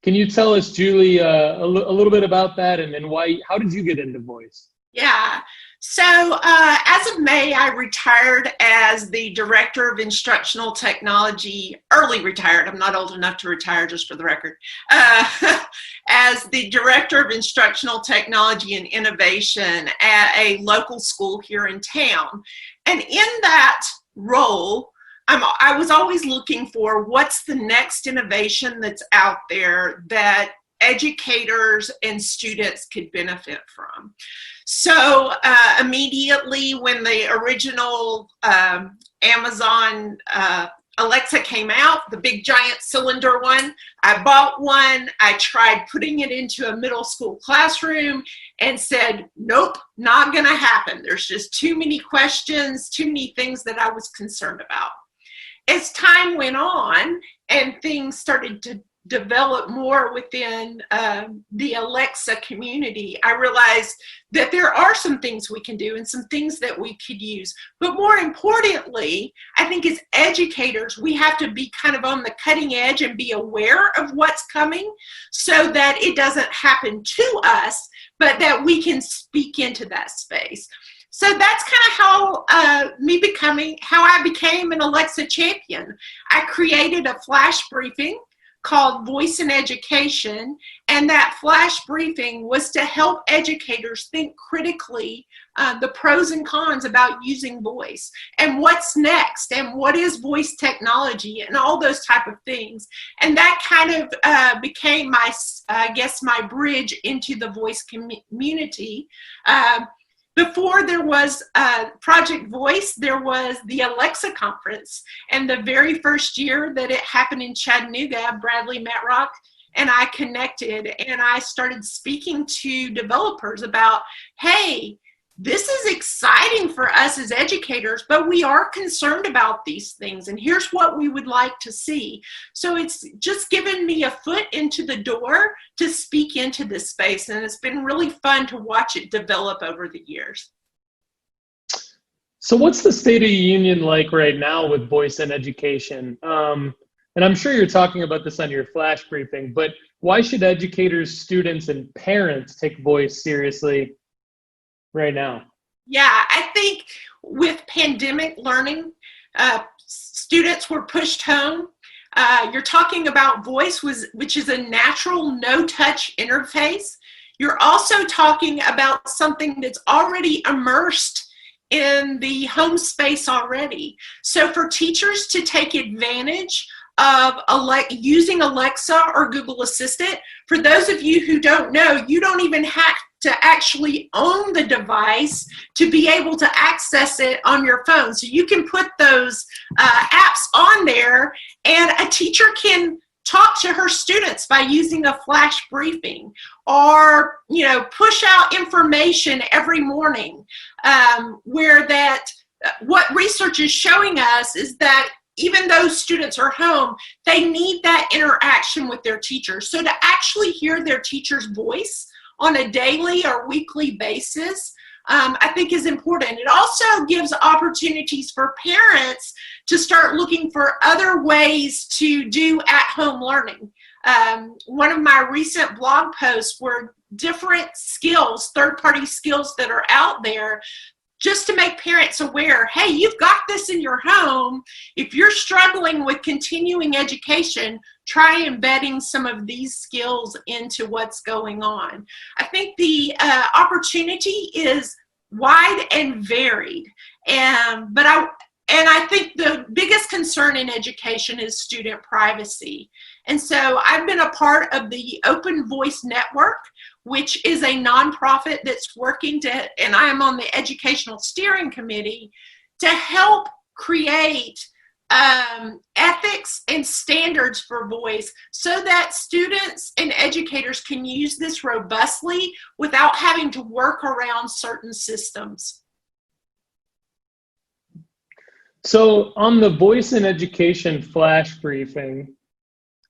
Can you tell us, Julie, a little bit about that, and then how did you get into voice? Yeah. So as of May, I retired as the Director of Instructional Technology, early retired. I'm not old enough to retire, just for the record. As the Director of Instructional Technology and Innovation at a local school here in town. And in that role, I was always looking for what's the next innovation that's out there that educators and students could benefit from. So immediately when the original Amazon Alexa came out, the big giant cylinder one, I bought one. I tried putting it into a middle school classroom and said, nope, not gonna happen. There's just too many questions, too many things that I was concerned about. As time went on and things started to develop more within the Alexa community, I realized that there are some things we can do and some things that we could use. But more importantly, I think as educators, we have to be kind of on the cutting edge and be aware of what's coming so that it doesn't happen to us, but that we can speak into that space. So that's kind of how I became an Alexa champion. I created a flash briefing called Voice in Education, and that flash briefing was to help educators think critically the pros and cons about using voice and what's next and what is voice technology and all those type of things. And that kind of became my bridge into the voice community. Before there was Project Voice, there was the Alexa conference. And the very first year that it happened in Chattanooga, Bradley Matrock and I connected, and I started speaking to developers about, hey, this is exciting for us as educators, but we are concerned about these things, and here's what we would like to see. So it's just given me a foot into the door to speak into this space, and it's been really fun to watch it develop over the years. So what's the state of the union like right now with voice in education? And I'm sure you're talking about this on your flash briefing, but why should educators, students, and parents take voice seriously right now? Yeah, I think with pandemic learning, students were pushed home. You're talking about voice, which is a natural no-touch interface. You're also talking about something that's already immersed in the home space already. So for teachers to take advantage of using Alexa or Google Assistant, for those of you who don't know, you don't even have to actually own the device to be able to access it on your phone. So you can put those apps on there, and a teacher can talk to her students by using a flash briefing, or push out information every morning, what research is showing us is that even though students are home, they need that interaction with their teachers. So to actually hear their teacher's voice on a daily or weekly basis, I think is important. It also gives opportunities for parents to start looking for other ways to do at-home learning. One of my recent blog posts were different skills, third-party skills that are out there, just to make parents aware, hey, you've got this in your home. If you're struggling with continuing education, try embedding some of these skills into what's going on. I think the opportunity is wide and varied, and I think the biggest concern in education is student privacy. And so I've been a part of the Open Voice Network, which is a nonprofit that's working and I am on the educational steering committee to help create ethics and standards for voice so that students and educators can use this robustly without having to work around certain systems. So on the Voice in Education flash briefing,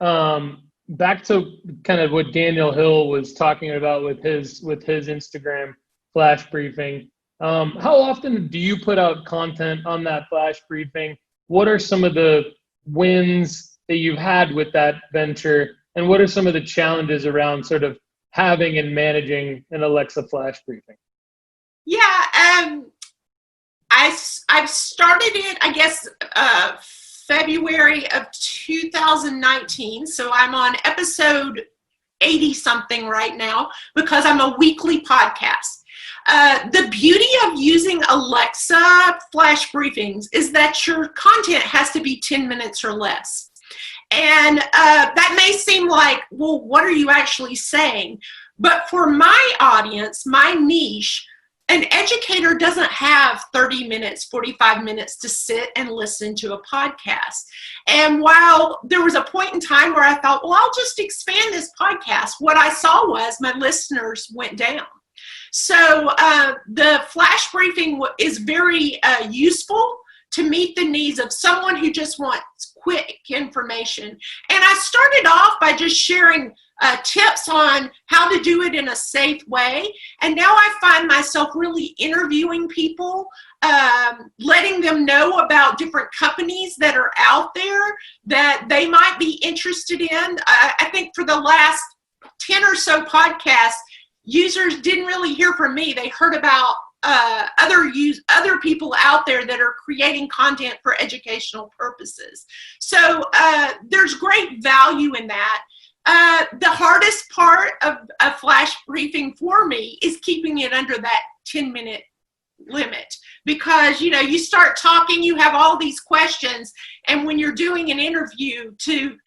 back to kind of what Daniel Hill was talking about with his Instagram flash briefing. How often do you put out content on that flash briefing? What are some of the wins that you've had with that venture? And what are some of the challenges around sort of having and managing an Alexa flash briefing? Yeah, I've started it, I guess, February of 2019. So I'm on episode 80 something right now because I'm a weekly podcast. The beauty of using Alexa flash briefings is that your content has to be 10 minutes or less. And that may seem like, well, what are you actually saying? But for my audience, my niche, an educator doesn't have 30 minutes, 45 minutes to sit and listen to a podcast. And while there was a point in time where I thought, well, I'll just expand this podcast, what I saw was my listeners went down. So the flash briefing is very useful to meet the needs of someone who just wants quick information. And I started off by just sharing tips on how to do it in a safe way. And now I find myself really interviewing people, letting them know about different companies that are out there that they might be interested in. I think for the last 10 or so podcasts, users didn't really hear from me. They heard about other people out there that are creating content for educational purposes. So there's great value in that. The hardest part of a flash briefing for me is keeping it under that 10-minute limit, because you start talking, you have all these questions, and when you're doing an interview,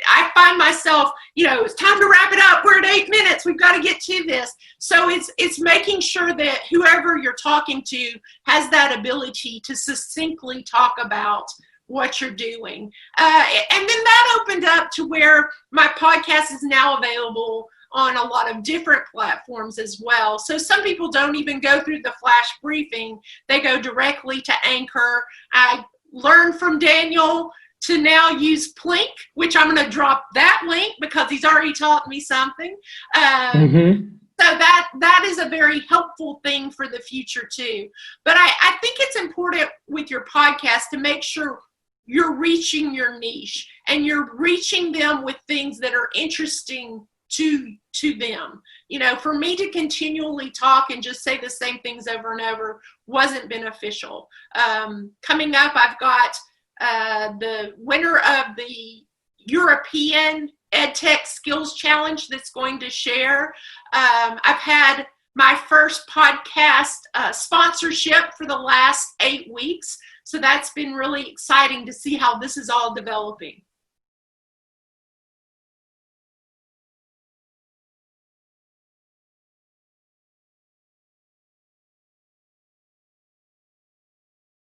I find myself, it's time to wrap it up, we're at 8 minutes, we've got to get to this. So it's making sure that whoever you're talking to has that ability to succinctly talk about what you're doing. And then that opened up to where my podcast is now available on a lot of different platforms as well. So some people don't even go through the flash briefing. They go directly to Anchor. I learned from Daniel to now use Plink, which I'm going to drop that link because he's already taught me something. So that is a very helpful thing for the future too. But I think it's important with your podcast to make sure you're reaching your niche and you're reaching them with things that are interesting to them. For me to continually talk and just say the same things over and over wasn't beneficial. Coming up, I've got the winner of the European EdTech Skills Challenge that's going to share. I've had my first podcast sponsorship for the last 8 weeks. So that's been really exciting to see how this is all developing.